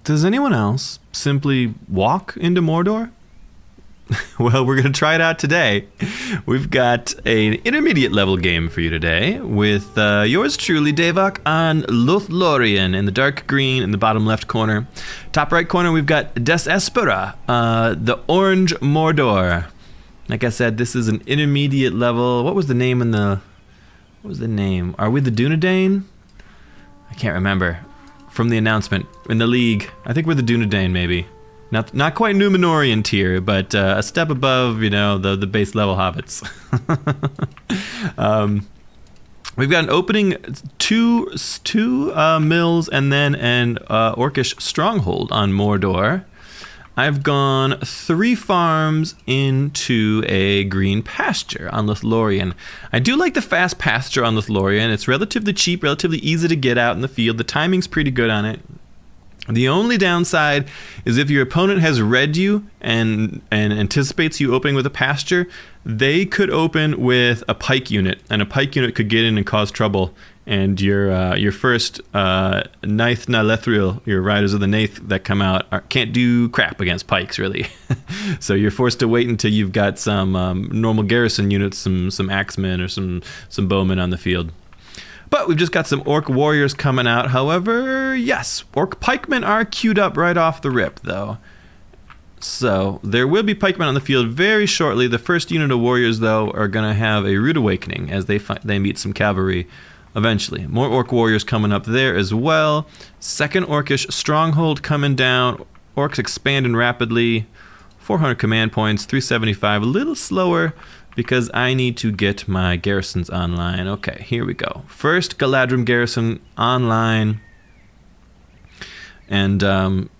Does anyone else simply walk into Mordor? Well, we're going to try it out today. We've got an intermediate level game for you today with yours truly, Davok, on Lothlorien in the dark green in the bottom left corner. Top right corner, we've got Des Espera, the orange Mordor. Like I said, this is an intermediate level. What was the name in the... What was the name? Are we the Dunedain? I can't remember. From the announcement in the league, I think we're the Dunedain, maybe. Not quite Numenorian tier, but a step above, you know, the base level hobbits. We've got an opening two mills and then an orcish stronghold on Mordor. I've gone 3 farms into a green pasture on Lothlorien. I do like the fast pasture on Lothlorien. It's relatively cheap, relatively easy to get out in the field. The timing's pretty good on it. The only downside is if your opponent has read you and anticipates you opening with a pasture, they could open with a pike unit, and a pike unit could get in and cause trouble. And your first Naith na Lethril, your riders of the Naith that come out, can't do crap against pikes, really. So you're forced to wait until you've got some normal garrison units, some axemen or some bowmen on the field. But we've just got some orc warriors coming out. However, yes, orc pikemen are queued up right off the rip, though. So there will be pikemen on the field very shortly. The first unit of warriors, though, are going to have a rude awakening as they meet some cavalry eventually. More orc warriors coming up there as well. Second orcish stronghold coming down. Orcs expanding rapidly. 400 command points, 375. A little slower because I need to get my garrisons online. Okay, here we go. First Galadrim garrison online. And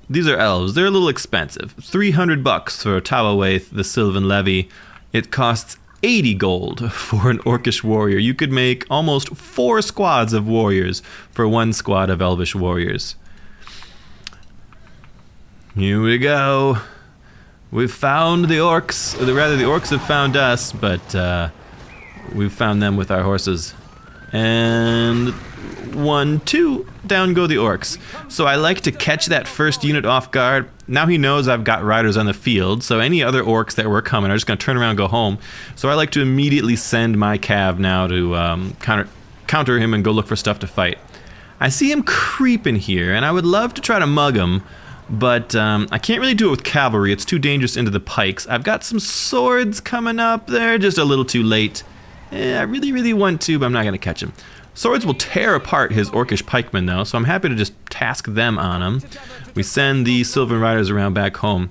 these are elves. They're a little expensive. $300 for Tawawaith, the Sylvan Levy. It costs 80 gold for an orcish warrior. You could make almost 4 squads of warriors for 1 squad of elvish warriors. Here we go. We've found the orcs, or rather the orcs have found us, but we've found them with our horses. And 1, 2, down go the orcs. So I like to catch that first unit off guard. Now he knows I've got riders on the field, so any other orcs that were coming are just going to turn around and go home. So I like to immediately send my cav now to counter him and go look for stuff to fight. I see him creeping here, and I would love to try to mug him, but I can't really do it with cavalry. It's too dangerous into the pikes. I've got some swords coming up there, just a little too late. I really, really want to, but I'm not going to catch him. Swords will tear apart his orcish pikemen, though, so I'm happy to just task them on him. We send the Sylvan Riders around back home.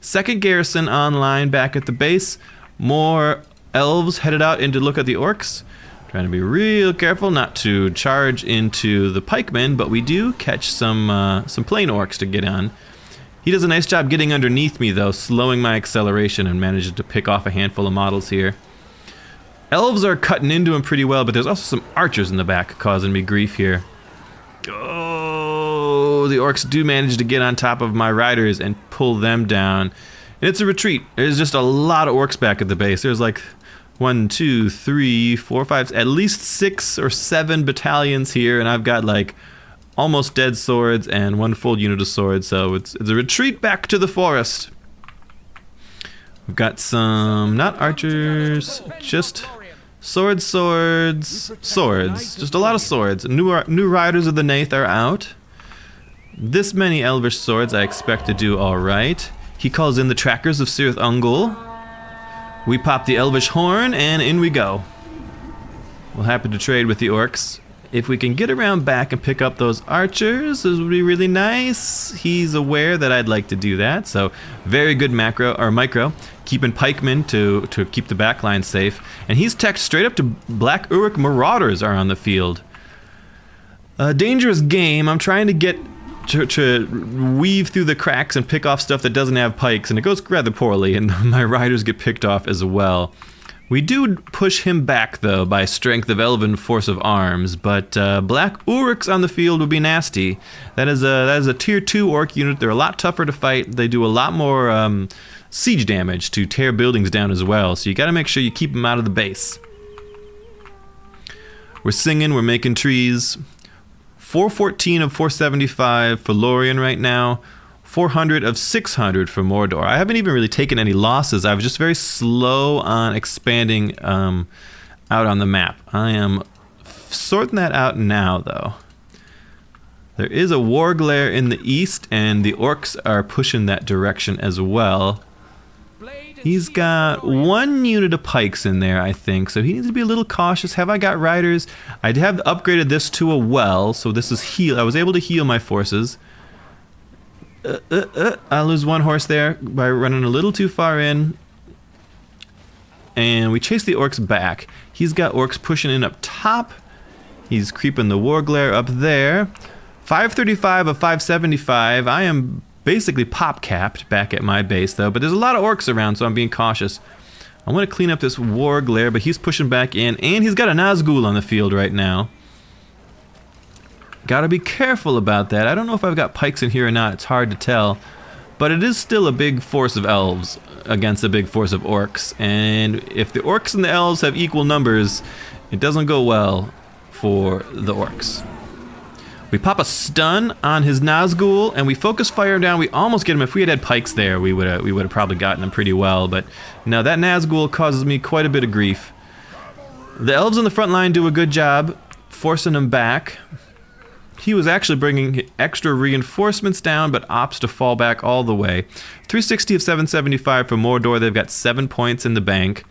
Second garrison online back at the base. More elves headed out in to look at the orcs. Trying to be real careful not to charge into the pikemen, but we do catch some plain orcs to get on. He does a nice job getting underneath me, though, slowing my acceleration and manages to pick off a handful of models here. Elves are cutting into him pretty well, but there's also some archers in the back causing me grief here. Oh, the orcs do manage to get on top of my riders and pull them down. And it's a retreat. There's just a lot of orcs back at the base. There's like 1, 2, 3, 4, 5, at least 6 or 7 battalions here, and I've got like almost dead swords and 1 full unit of swords, so it's a retreat back to the forest. We've got some, not archers, just swords, just a lot of swords. New riders of the Naith are out. This many elvish swords I expect to do all right. He calls in the trackers of Cirith Ungol. We pop the elvish horn, and in we go. We'll happy to trade with the orcs. If we can get around back and pick up those archers, this would be really nice. He's aware that I'd like to do that, so very good micro, keeping pikemen to keep the backline safe. And he's teched straight up to Black Uruk Marauders are on the field. A dangerous game. I'm trying to get to weave through the cracks and pick off stuff that doesn't have pikes, and it goes rather poorly, and my riders get picked off as well. We do push him back, though, by strength of elven force of arms, but Black Uruks on the field would be nasty. That is a tier 2 orc unit. They're a lot tougher to fight. They do a lot more siege damage to tear buildings down as well, so you gotta make sure you keep them out of the base. We're singing, we're making trees. 414 of 475 for Lorien right now. 400 of 600 for Mordor. I haven't even really taken any losses. I was just very slow on expanding out on the map. I am sorting that out now, though. There is a war glare in the east, and the orcs are pushing that direction as well. He's got 1 unit of pikes in there, I think, so he needs to be a little cautious. Have I got riders? I have upgraded this to a well, so this is heal. I was able to heal my forces. I lose 1 horse there by running a little too far in. And we chase the orcs back. He's got orcs pushing in up top. He's creeping the war glare up there. 535 of 575. I am basically pop capped back at my base though, but there's a lot of orcs around, so I'm being cautious. I want to clean up this war glare, but he's pushing back in, and he's got a Nazgul on the field right now. Gotta be careful about that. I don't know if I've got pikes in here or not. It's hard to tell. But it is still a big force of elves against a big force of orcs. And if the orcs and the elves have equal numbers, it doesn't go well for the orcs. We pop a stun on his Nazgul, and we focus fire down. We almost get him. If we had pikes there, we would have probably gotten him pretty well. But no, that Nazgul causes me quite a bit of grief. The elves on the front line do a good job forcing him back. He was actually bringing extra reinforcements down, but opts to fall back all the way. 360 of 775 for Mordor. They've got 7 points in the bank.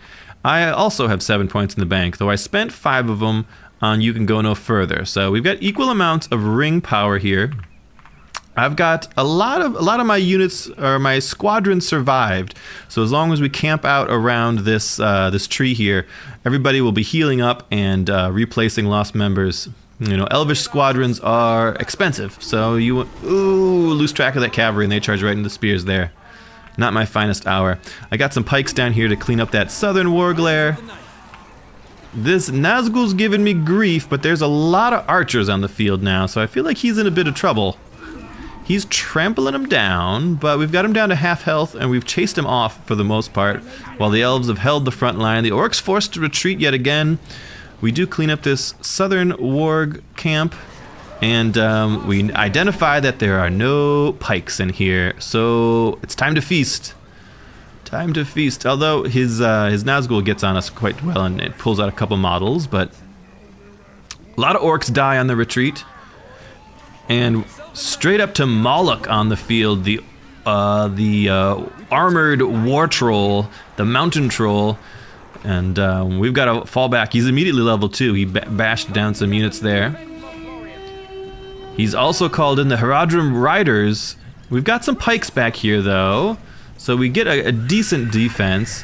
I also have 7 points in the bank, though I spent 5 of them on You Can Go No Further. So we've got equal amounts of ring power here. I've got a lot of my units, or my squadron, survived. So as long as we camp out around this this tree here, everybody will be healing up and replacing lost members. You know, elvish squadrons are expensive, so you lose track of that cavalry and they charge right into the spears there. Not my finest hour. I got some pikes down here to clean up that southern war glare. This Nazgul's giving me grief, but there's a lot of archers on the field now, so I feel like he's in a bit of trouble. He's trampling him down, but we've got him down to half health, and we've chased him off for the most part, while the elves have held the front line. The orcs forced to retreat yet again. We do clean up this southern warg camp, and we identify that there are no pikes in here, so it's time to feast. Time to feast. Although his Nazgul gets on us quite well, and it pulls out a couple models, but a lot of orcs die on the retreat. And straight up to Moloch on the field, the armored war troll, the mountain troll. And we've got to fall back. He's immediately level 2. He bashed down some units there. He's also called in the Haradrim Riders. We've got some pikes back here, though. So we get a decent defense.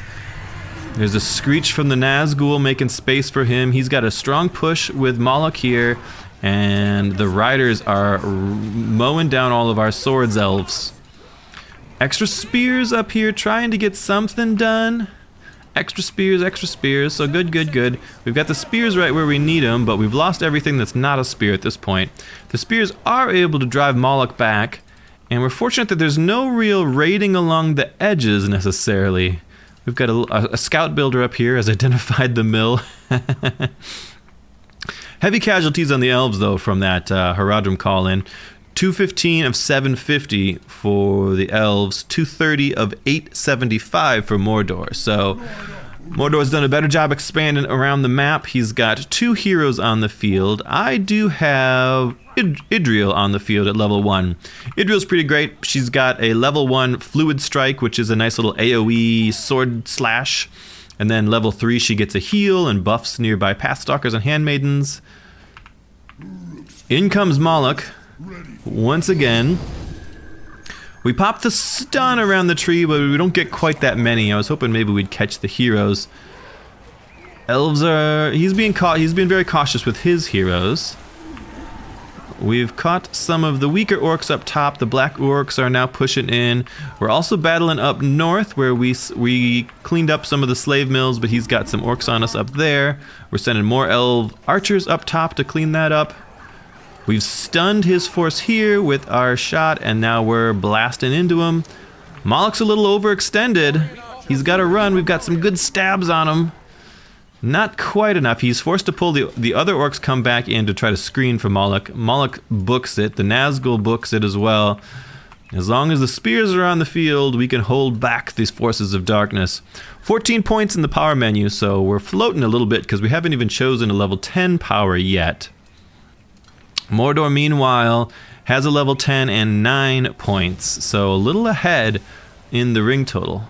There's a screech from the Nazgul making space for him. He's got a strong push with Moloch here. And the Riders are mowing down all of our swords elves. Extra spears up here trying to get something done. Extra spears, so good. We've got the spears right where we need them, but we've lost everything that's not a spear at this point. The spears are able to drive Moloch back, and we're fortunate that there's no real raiding along the edges necessarily. We've got a scout builder up here has identified the mill. Heavy casualties on the elves, though, from that Haradrim call-in. 215 of 750 for the elves, 230 of 875 for Mordor. So Mordor's done a better job expanding around the map. He's got 2 heroes on the field. I do have Idriel on the field at level 1. Idriel's pretty great. She's got a level 1 Fluid Strike, which is a nice little AoE sword slash. And then level 3, she gets a heal and buffs nearby Pathstalkers and Handmaidens. In comes Moloch. Once again, we pop the stun around the tree, but we don't get quite that many. I was hoping maybe we'd catch the heroes. Elves are... He's being very cautious with his heroes. We've caught some of the weaker orcs up top. The black orcs are now pushing in. We're also battling up north, where we cleaned up some of the slave mills, but he's got some orcs on us up there. We're sending more elf archers up top to clean that up. We've stunned his force here with our shot, and now we're blasting into him. Moloch's a little overextended. He's got to run. We've got some good stabs on him. Not quite enough. He's forced to pull the other orcs come back in to try to screen for Moloch. Moloch books it. The Nazgul books it as well. As long as the spears are on the field, we can hold back these forces of darkness. 14 points in the power menu, so we're floating a little bit because we haven't even chosen a level 10 power yet. Mordor, meanwhile, has a level 10 and 9 points, so a little ahead in the ring total.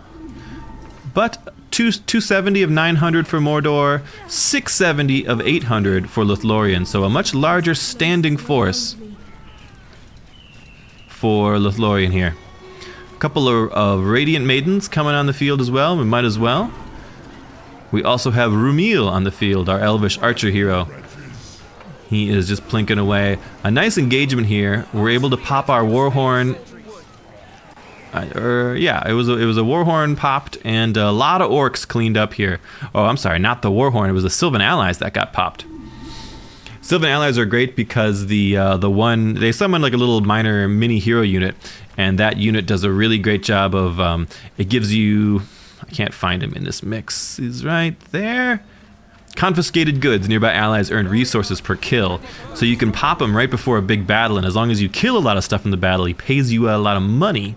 But 270 of 900 for Mordor, 670 of 800 for Lothlorien, so a much larger standing force for Lothlorien here. A couple of Radiant Maidens coming on the field as well, we might as well. We also have Rumiel on the field, our Elvish archer hero. He is just plinking away. A nice engagement here. We're able to pop our Warhorn. Yeah, it was a Warhorn popped and a lot of orcs cleaned up here. Oh, I'm sorry, not the Warhorn. It was the Sylvan Allies that got popped. Sylvan Allies are great because they summon like a little minor mini hero unit, and that unit does a really great job of it gives you. I can't find him in this mix. He's right there. Confiscated goods. Nearby allies earn resources per kill. So you can pop him right before a big battle, and as long as you kill a lot of stuff in the battle, he pays you a lot of money.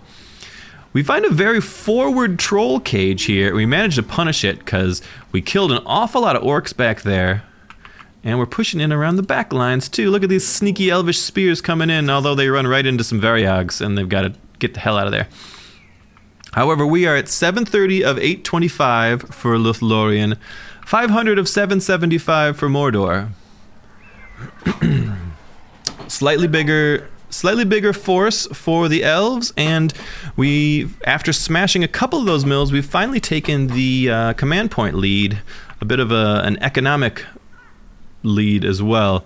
We find a very forward troll cage here. We managed to punish it because we killed an awful lot of orcs back there. And we're pushing in around the back lines too. Look at these sneaky elvish spears coming in, although they run right into some Varyogs, and they've got to get the hell out of there. However, we are at 730 of 825 for Lothlorien. 500 of 775 for Mordor. Slightly bigger force for the elves, and after smashing a couple of those mills, we've finally taken the command point lead, a bit of an economic lead as well.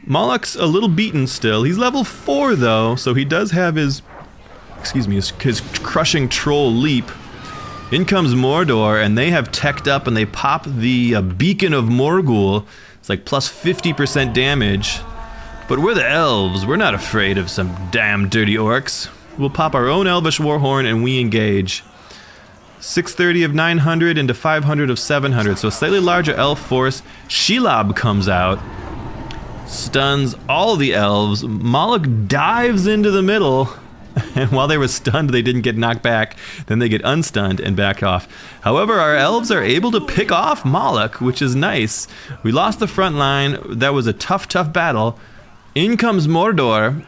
Moloch's a little beaten still. He's level 4 though, so he does have his crushing troll leap. In comes Mordor, and they have teched up and they pop the Beacon of Morgul. It's like plus 50% damage. But we're the elves. We're not afraid of some damn dirty orcs. We'll pop our own Elvish Warhorn and we engage. 630 of 900 into 500 of 700. So a slightly larger elf force. Shelob comes out. Stuns all the elves. Moloch dives into the middle. And while they were stunned, they didn't get knocked back. Then they get unstunned and back off. However, our elves are able to pick off Moloch, which is nice. We lost the front line. That was a tough battle. In comes Mordor.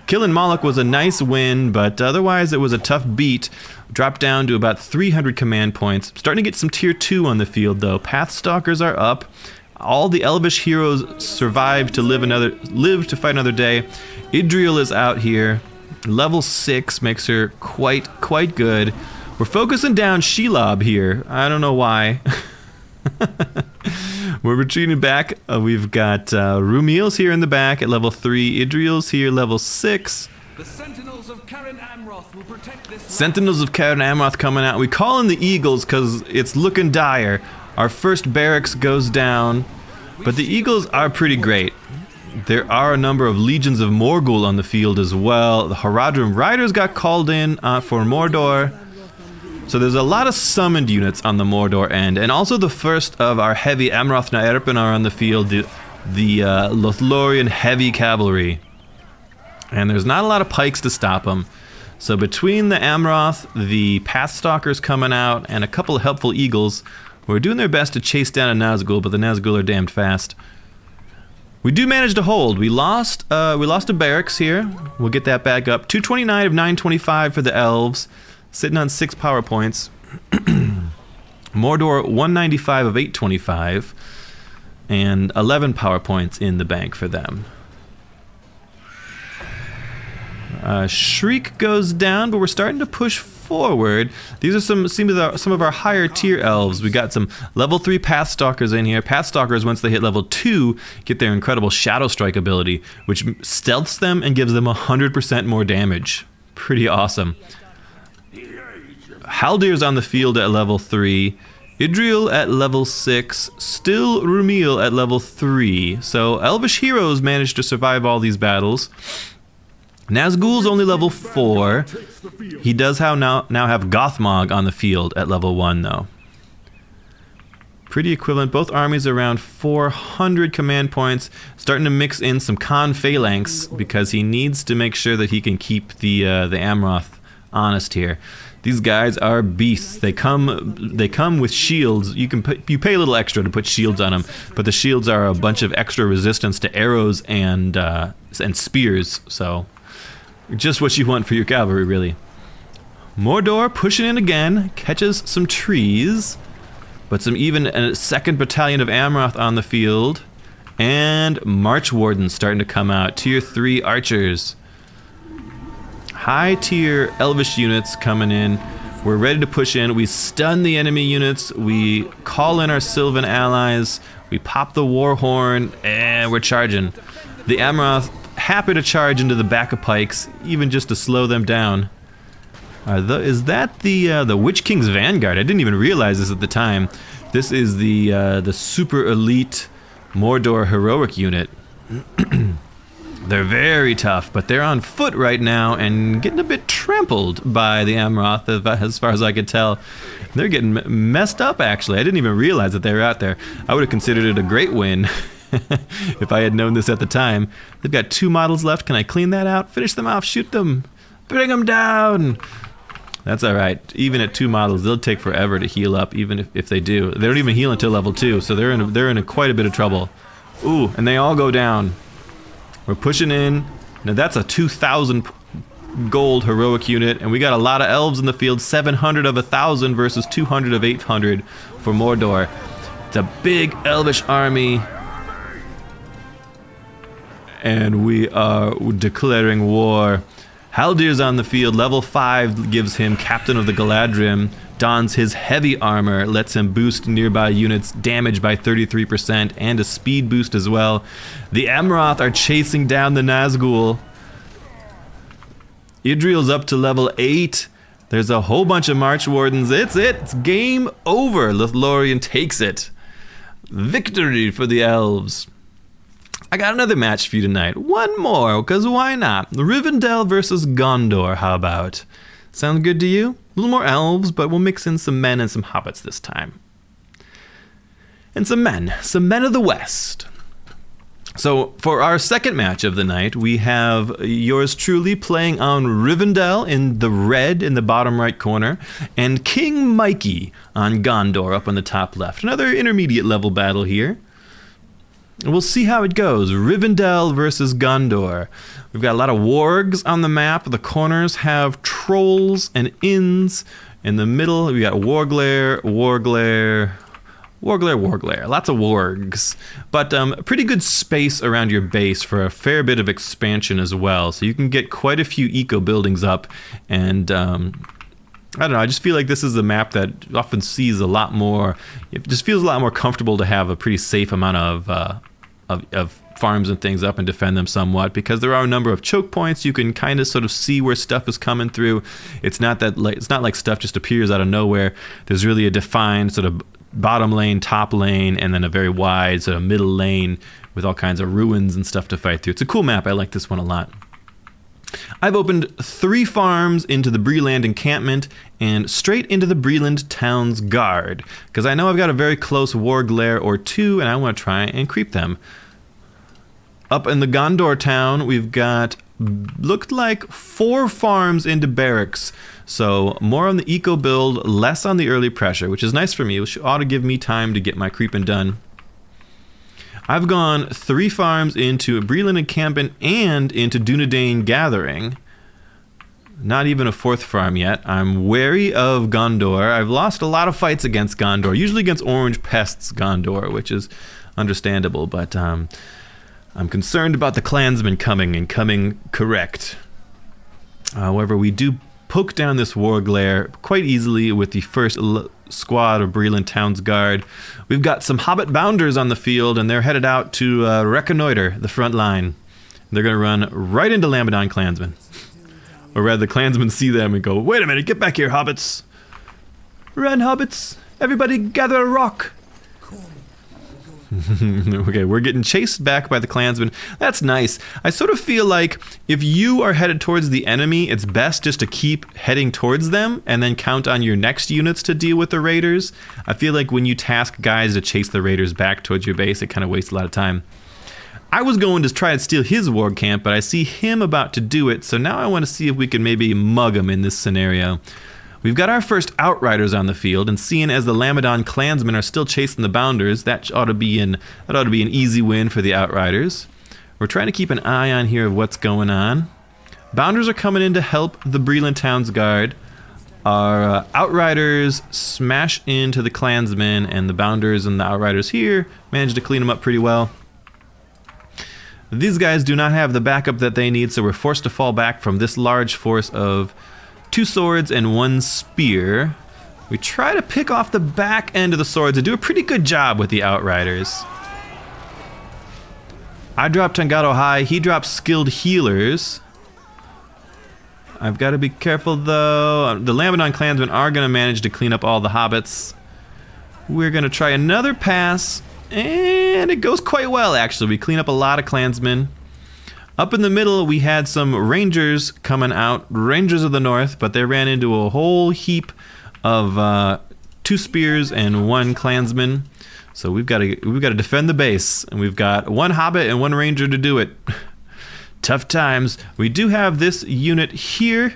Killing Moloch was a nice win, but otherwise it was a tough beat. Dropped down to about 300 command points. Starting to get some tier 2 on the field though. Pathstalkers are up. All the elvish heroes survived to live to fight another day. Idriel is out here. Level 6 makes her quite good. We're focusing down Shelob here. I don't know why. We're retreating back. We've got Rumiel's here in the back at level 3. Idriel's here level 6. The Sentinels of Cairn Amroth will protect this. Sentinels of Cairn Amroth coming out. We call in the Eagles because it's looking dire. Our first barracks goes down, but the Eagles are pretty great. There are a number of legions of Morgul on the field as well. The Haradrim Riders got called in for Mordor. So there's a lot of summoned units on the Mordor end. And also the first of our heavy Amroth na Erpin are on the field. The Lothlorien heavy cavalry. And there's not a lot of pikes to stop them. So between the Amroth, the Pathstalkers coming out, and a couple of helpful Eagles, we're doing their best to chase down a Nazgul, but the Nazgul are damned fast. We do manage to hold. We lost a barracks here. We'll get that back up. 229 of 925 for the elves, sitting on 6 power points. Mordor 195 of 825, and 11 power points in the bank for them. Shriek goes down, but we're starting to push forward. These are some of our higher tier elves. We got some level 3 Pathstalkers in here. Pathstalkers, once they hit level 2, get their incredible Shadow Strike ability, which stealths them and gives them 100% more damage. Pretty awesome. Haldir's on the field at level 3. Idriel at level 6. Still Rumiel at level 3. So Elvish heroes managed to survive all these battles. Nazgul's only level 4. He does now have Gothmog on the field at level 1 though. pretty equivalent. Both armies around 400 command points. Starting to mix in some Khan phalanx because he needs to make sure that he can keep the Amroth honest here. These guys are beasts. They come with shields. You pay a little extra to put shields on them, but the shields are a bunch of extra resistance to arrows and spears. So just what you want for your cavalry, really. Mordor pushing in again, catches some trees, but even a second battalion of Amroth on the field, and March Wardens starting to come out. Tier 3 archers. High tier Elvish units coming in. We're ready to push in. We stun the enemy units. We call in our Sylvan allies. We pop the war horn, and we're charging. The Amroth happy to charge into the back of pikes, even just to slow them down. Is that the Witch King's Vanguard? I didn't even realize this at the time. This is the super elite Mordor heroic unit. They're very tough, but they're on foot right now and getting a bit trampled by the Amroth, as far as I could tell. They're getting messed up, actually. I didn't even realize that they were out there. I would have considered it a great win if I had known this at the time. They've got 2 models left. Can I clean that out? Finish them off, shoot them, bring them down. That's all right. Even at 2 models, they'll take forever to heal up, even if they do. They don't even heal until level 2, so they're in quite a bit of trouble. Ooh, and they all go down. We're pushing in. Now that's a 2,000 gold heroic unit, and we got a lot of elves in the field. 700 of 1,000 versus 200 of 800 for Mordor. It's a big elvish army, and we are declaring war. Haldir's on the field. Level 5 gives him Captain of the Galadrim. Dons his heavy armor, lets him boost nearby units damage by 33% and a speed boost as well. The Amroth are chasing down the Nazgul. Idril's up to level 8. There's a whole bunch of March Wardens. It's game over. Lothlorien takes it. Victory for the elves. I got another match for you tonight. One more, because why not? Rivendell versus Gondor, how about? Sound good to you? A little more elves, but we'll mix in some men and some hobbits this time. And some men of the West. So for our second match of the night, we have yours truly playing on Rivendell in the red in the bottom right corner, and King Mikey on Gondor up on the top left. Another intermediate level battle here. We'll see how it goes. Rivendell versus Gondor. We've got a lot of wargs on the map. The corners have trolls and inns. In the middle, we got warglare. Lots of wargs. But pretty good space around your base for a fair bit of expansion as well. So you can get quite a few eco buildings up. And I don't know, I just feel like this is a map that often sees a lot more. It just feels a lot more comfortable to have a pretty safe amount of farms and things up and defend them somewhat, because there are a number of choke points. You can kind of sort of see where stuff is coming through. It's not like stuff just appears out of nowhere. There's really a defined sort of bottom lane, top lane, and then a very wide sort of middle lane with all kinds of ruins and stuff to fight through. It's a cool map. I like this one a lot. I've opened 3 farms into the Breland encampment and straight into the Breland town's guard, because I know I've got a very close warglare or 2, and I want to try and creep them. Up in the Gondor town, we've got, looked like 4 farms into barracks, so more on the eco build, less on the early pressure, which is nice for me, which ought to give me time to get my creeping done. I've gone 3 farms into Breland encampment and into Dunedain gathering. Not even a 4th farm yet. I'm wary of Gondor. I've lost a lot of fights against Gondor, usually against Orange Pest's Gondor, which is understandable, but I'm concerned about the clansmen coming correct. However, we do poke down this warglare quite easily with the first squad of Breland Town's Guard. We've got some Hobbit Bounders on the field, and they're headed out to reconnoiter the front line. They're going to run right into Lambadon clansmen. Or rather, the clansmen see them and go, "Wait a minute, get back here, hobbits! Run, hobbits! Everybody gather a rock!" Okay, we're getting chased back by the clansmen. That's nice. I sort of feel like if you are headed towards the enemy, it's best just to keep heading towards them and then count on your next units to deal with the raiders. I feel like when you task guys to chase the raiders back towards your base, it kind of wastes a lot of time. I was going to try and steal his warg camp, but I see him about to do it, so now I want to see if we can maybe mug him in this scenario. We've got our first outriders on the field, and seeing as the Lamedon clansmen are still chasing the bounders, that ought to be an easy win for the outriders. We're trying to keep an eye on here of what's going on. Bounders are coming in to help the Breland Town's guard. Our outriders smash into the clansmen, and the bounders and the outriders here manage to clean them up pretty well. These guys do not have the backup that they need, so we're forced to fall back from this large force of 2 swords and 1 spear. We try to pick off the back end of the swords and do a pretty good job with the outriders. I drop Tangado High, he drops skilled healers. I've got to be careful though. The Lamedon clansmen are going to manage to clean up all the hobbits. We're going to try another pass, and it goes quite well actually. We clean up a lot of clansmen. Up in the middle, we had some rangers coming out, Rangers of the North, but they ran into a whole heap of 2 spears and 1 clansman. So we've got to defend the base, and we've got 1 hobbit and 1 ranger to do it. Tough times. We do have this unit here.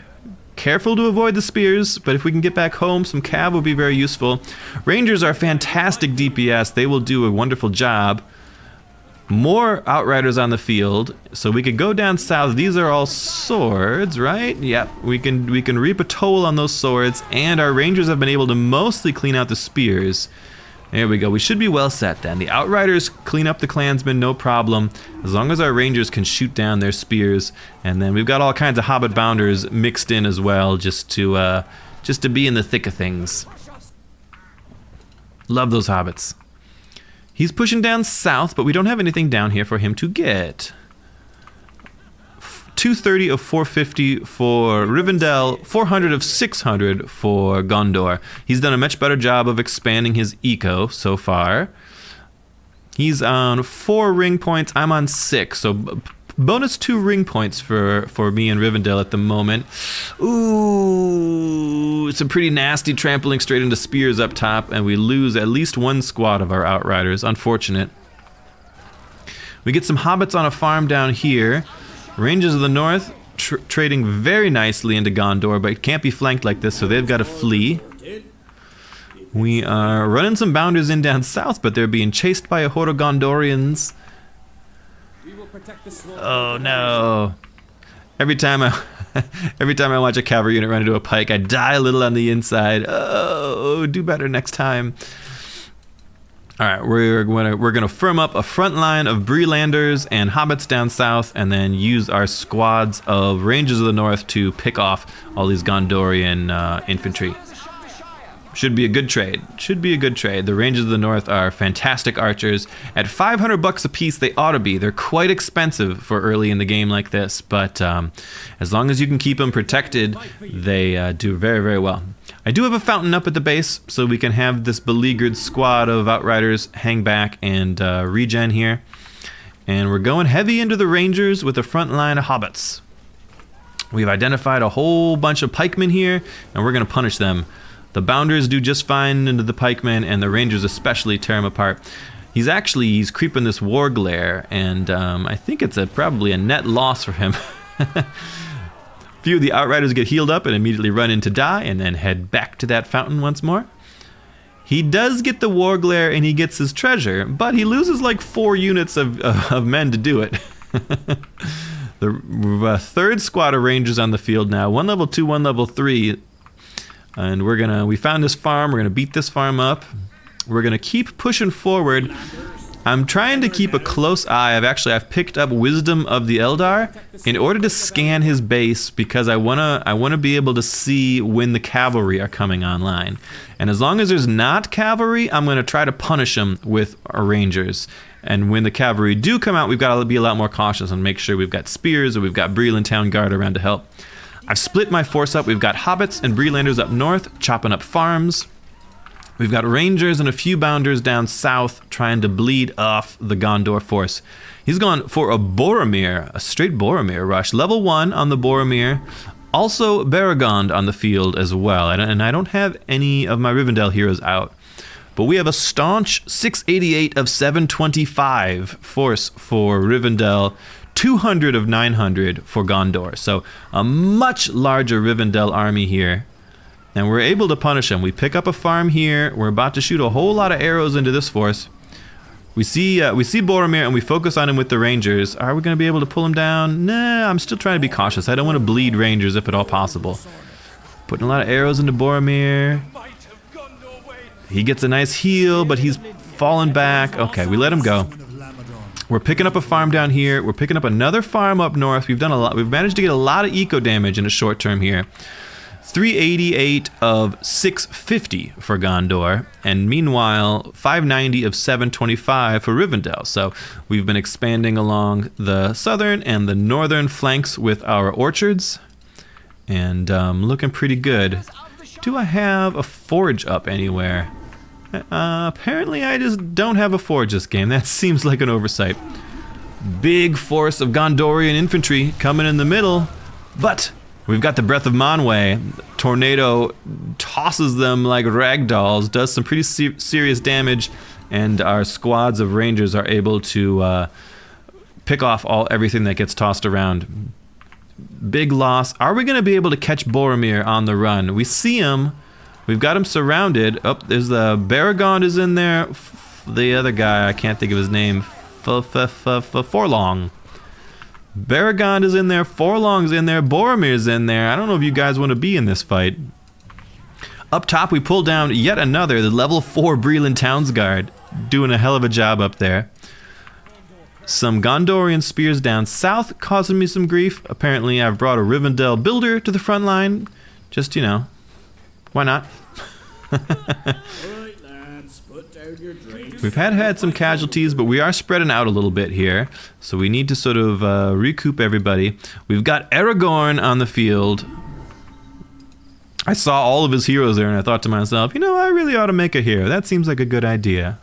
Careful to avoid the spears, but if we can get back home, some cav will be very useful. Rangers are fantastic DPS. They will do a wonderful job. More outriders on the field, so we could go down south. These are all swords, right? Yep, we can reap a toll on those swords, and our rangers have been able to mostly clean out the spears. There we go. We should be well set then. The outriders clean up the clansmen, no problem, as long as our rangers can shoot down their spears. And then we've got all kinds of hobbit bounders mixed in as well, just to be in the thick of things. Love those hobbits. He's pushing down south, but we don't have anything down here for him to get. 230 of 450 for Rivendell, 400 of 600 for Gondor. He's done a much better job of expanding his eco so far. He's on 4 ring points, I'm on 6, so bonus 2 ring points for me and Rivendell at the moment. Ooh, it's a pretty nasty trampling straight into spears up top, and we lose at least 1 squad of our outriders. Unfortunate. We get some hobbits on a farm down here. Rangers of the North trading very nicely into Gondor, but it can't be flanked like this, so they've got to flee. We are running some bounders in down south, but they're being chased by a horde of Gondorians. Oh no. Every time I watch a cavalry unit run into a pike, I die a little on the inside. Oh, do better next time. All right, we're gonna firm up a front line of Brelanders and hobbits down south, and then use our squads of Rangers of the North to pick off all these Gondorian infantry. Should be a good trade. Should be a good trade. The Rangers of the North are fantastic archers. At 500 bucks a piece, they ought to be. They're quite expensive for early in the game like this, but as long as you can keep them protected, they do very, very well. I do have a fountain up at the base, so we can have this beleaguered squad of outriders hang back and regen here. And we're going heavy into the Rangers with a front line of hobbits. We've identified a whole bunch of pikemen here, and we're going to punish them. The bounders do just fine into the pikemen, and the Rangers especially tear them apart. He's creeping this war glare, and I think it's probably a net loss for him. Few of the outriders get healed up and immediately run in to die, and then head back to that fountain once more. He does get the war glare and he gets his treasure, but he loses like 4 units of men to do it. The third squad of Rangers on the field now, 1 level 2, 1 level 3. And we found this farm, we're gonna beat this farm up. We're gonna keep pushing forward. I'm trying to keep a close eye. I've picked up Wisdom of the Eldar in order to scan his base, because I wanna be able to see when the cavalry are coming online. And as long as there's not cavalry, I'm gonna try to punish them with our Rangers. And when the cavalry do come out, we've got to be a lot more cautious and make sure we've got spears or we've got Breland Town Guard around to help. I've split my force up. We've got hobbits and Brelanders up north, chopping up farms. We've got Rangers and a few Bounders down south trying to bleed off the Gondor force. He's gone for a Boromir, a straight Boromir rush. Level 1 on the Boromir. Also Baragond on the field as well. And I don't have any of my Rivendell heroes out. But we have a staunch 688 of 725 force for Rivendell. 200 of 900 for Gondor. So a much larger Rivendell army here. And we're able to punish him. We pick up a farm here. We're about to shoot a whole lot of arrows into this force. We see Boromir and we focus on him with the Rangers. Are we going to be able to pull him down? Nah, I'm still trying to be cautious. I don't want to bleed Rangers if at all possible. Putting a lot of arrows into Boromir. He gets a nice heal, but he's fallen back. Okay, we let him go. We're picking up a farm down here. We're picking up another farm up north. We've done a lot. We've managed to get a lot of eco damage in a short term here. 388 of 650 for Gondor, and meanwhile 590 of 725 for Rivendell. So we've been expanding along the southern and the northern flanks with our orchards, and looking pretty good. Do I have a forge up anywhere? Apparently I just don't have a forge this game. That seems like an oversight. Big force of Gondorian infantry coming in the middle, but we've got the Breath of Manwë. Tornado tosses them like ragdolls, does some pretty serious damage, and our squads of Rangers are able to pick off everything that gets tossed around. Big loss. Are we going to be able to catch Boromir on the run? We see him. We've got him surrounded. Oh, there's the Baragond is in there. The other guy, I can't think of his name. Forlong. Baragond is in there, Forlong's in there, Boromir's in there. I don't know if you guys want to be in this fight. Up top, we pull down yet another, the level 4 Breland Townsguard, doing a hell of a job up there. Some Gondorian spears down south, causing me some grief. Apparently, I've brought a Rivendell builder to the front line. Just, you know, why not? We've had some casualties, but we are spreading out a little bit here, so we need to sort of recoup everybody. We've got Aragorn on the field. I saw all of his heroes there, and I thought to myself, you know, I really ought to make a hero. That seems like a good idea.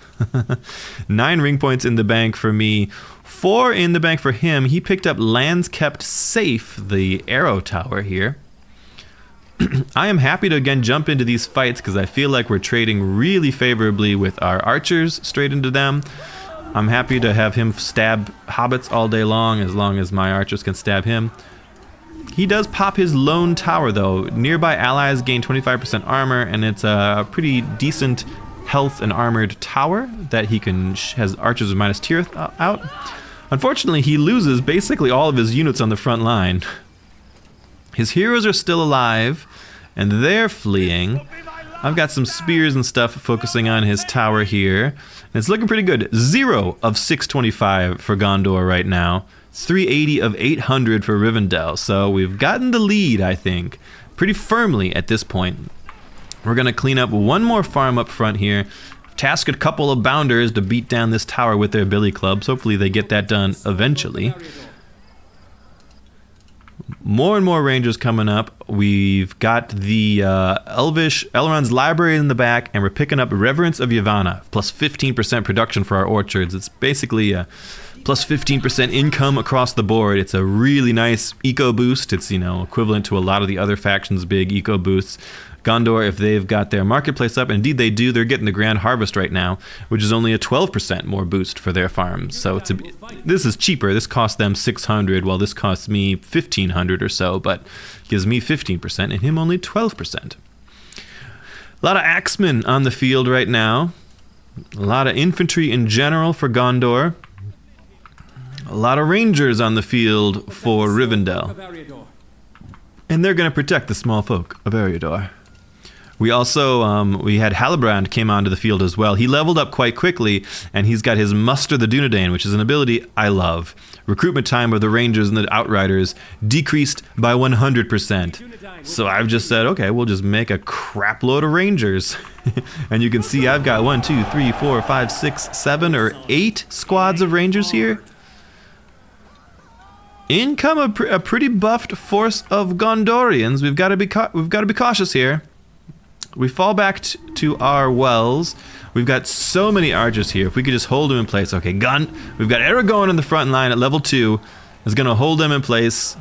9 ring points in the bank for me, 4 in the bank for him. He picked up Lands Kept Safe, the arrow tower here. I am happy to again jump into these fights because I feel like we're trading really favorably with our archers straight into them. I'm happy to have him stab hobbits all day long as my archers can stab him. He does pop his lone tower though. Nearby allies gain 25% armor, and it's a pretty decent health and armored tower that he has archers with minus tier out. Unfortunately, he loses basically all of his units on the front line. His heroes are still alive, and they're fleeing. I've got some spears and stuff focusing on his tower here. And it's looking pretty good. 0 of 625 for Gondor right now. 380 of 800 for Rivendell. So we've gotten the lead, I think, pretty firmly at this point. We're going to clean up one more farm up front here. Task a couple of Bounders to beat down this tower with their billy clubs. Hopefully they get that done eventually. More and more Rangers coming up. We've got the Elrond's library in the back, and we're picking up Reverence of Yavanna, plus 15% production for our orchards. It's basically a plus 15% income across the board. It's a really nice eco boost. It's, you know, equivalent to a lot of the other factions' big eco boosts. Gondor, if they've got their marketplace up, and indeed they do, they're getting the Grand Harvest right now, which is only a 12% more boost for their farms. So this is cheaper. This costs them 600, while this costs me 1,500 or so, but gives me 15% and him only 12%. A lot of axemen on the field right now. A lot of infantry in general for Gondor. A lot of Rangers on the field for Rivendell. And they're going to protect the small folk of Eriador. We also, we had Halbrand came onto the field as well. He leveled up quite quickly, and he's got his Muster the Dunedain, which is an ability I love. Recruitment time of the Rangers and the Outriders decreased by 100%. So I've just said, okay, we'll just make a crap load of Rangers. And you can see I've got 1, 2, 3, 4, 5, 6, 7, or 8 squads of Rangers here. In come a pretty buffed force of Gondorians. We've got to be cautious here. we fall back to our wells. We've got so many archers here. If we could just hold them in place. Okay, we've got Aragorn in the front line at level 2. Is going to hold them in place.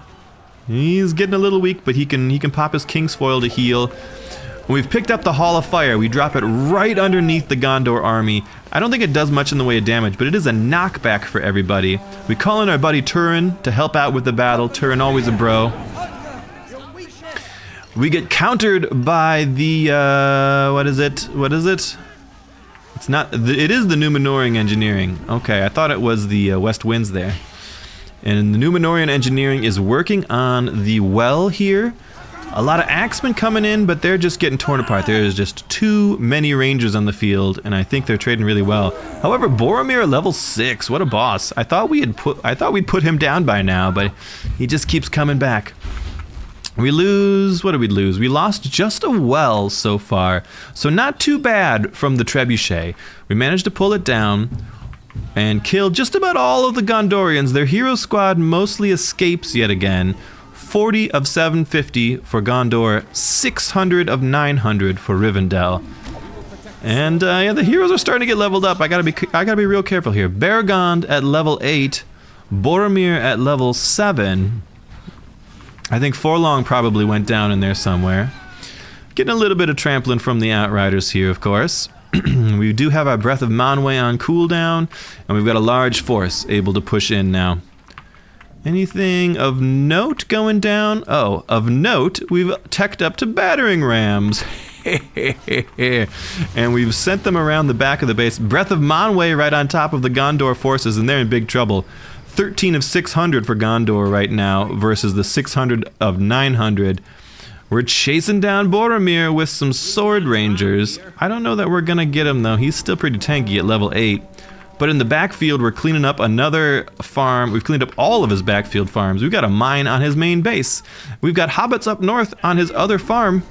He's getting a little weak, but he can pop his King's Foil to heal. When we've picked up the Hall of Fire, we drop it right underneath the Gondor army. I don't think it does much in the way of damage, but it is a knockback for everybody. We call in our buddy Turin to help out with the battle. Turin, always a bro. We get countered by the, what is it? It's not, it is the Númenórean engineering. Okay, I thought it was the West Winds there. And the Númenórean engineering is working on the well here. A lot of axemen coming in, but they're just getting torn apart. There's just too many rangers on the field, and I think they're trading really well. However, Boromir level 6, what a boss. I thought we'd put him down by now, but he just keeps coming back. We lose, what did we lose? We lost just a well so far, so not too bad from the trebuchet. We managed to pull it down and kill just about all of the Gondorians. Their hero squad mostly escapes yet again. 40 of 750 for Gondor, 600 of 900 for Rivendell. And yeah, the heroes are starting to get leveled up. I gotta be real careful here. Beregond at level 8, Boromir at level 7. I think Forlong probably went down in there somewhere. Getting a little bit of trampling from the Outriders here, of course. We do have our Breath of Manwë on cooldown, and we've got a large force able to push in now. Anything of note going down? Oh, of note, we've teched up to battering rams. And we've sent them around the back of the base. Breath of Manwë right on top of the Gondor forces, and they're in big trouble. 13 of 600 for Gondor right now versus the 600 of 900. We're chasing down Boromir with some sword rangers. I don't know that we're gonna get him though. He's still pretty tanky at level 8. But in the backfield, we're cleaning up another farm. We've cleaned up all of his backfield farms. We've got a mine on his main base. We've got hobbits up north on his other farm.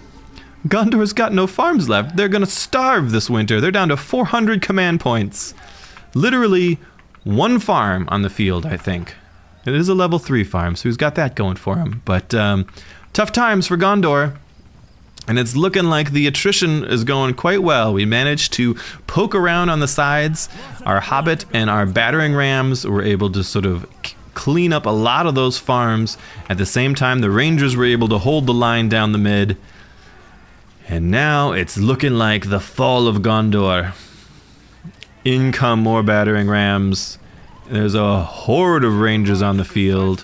Gondor's got no farms left. They're gonna starve this winter. They're down to 400 command points. Literally one farm on the field, I think. It is a level 3 farm, so he's got that going for him. But tough times for Gondor. And it's looking like the attrition is going quite well. We managed to poke around on the sides. Our hobbit and our battering rams were able to sort of clean up a lot of those farms. At the same time, the rangers were able to hold the line down the mid. And now it's looking like the fall of Gondor. In come more battering rams. There's a horde of rangers on the field.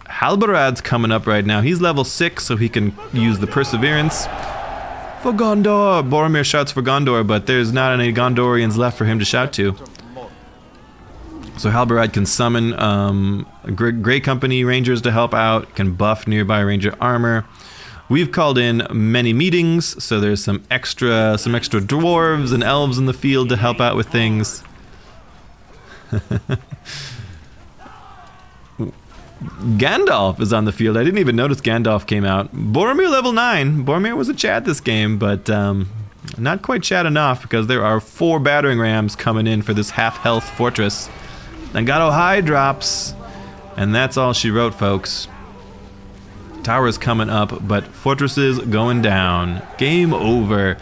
Halbarad's coming up right now. He's level 6, so he can use the Perseverance. For Gondor! Boromir shouts for Gondor, but there's not any Gondorians left for him to shout to. So Halbarad can summon Grey Company Rangers to help out, can buff nearby ranger armor. We've called in many meetings, so there's some extra dwarves and elves in the field to help out with things. Gandalf is on the field. I didn't even notice Gandalf came out. Boromir level 9. Boromir was a Chad this game, but not quite Chad enough because there are 4 battering rams coming in for this half-health fortress. Nagato High drops, and that's all she wrote, folks. Towers coming up, but fortresses going down. Game over.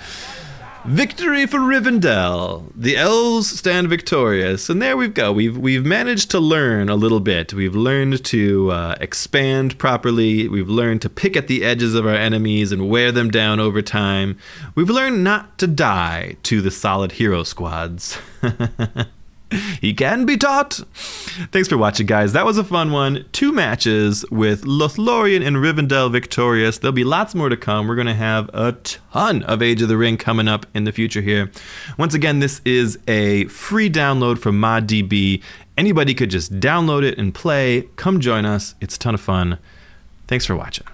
Victory for Rivendell. The elves stand victorious, and there we go. We've managed to learn a little bit. We've learned to expand properly. We've learned to pick at the edges of our enemies and wear them down over time. We've learned not to die to the solid hero squads. He can be taught. Thanks for watching, guys. That was a fun one. 2 matches with Lothlorien and Rivendell victorious. There'll be lots more to come. We're going to have a ton of Age of the Ring coming up in the future here. Once again, this is a free download from ModDB. Anybody could just download it and play. Come join us. It's a ton of fun. Thanks for watching.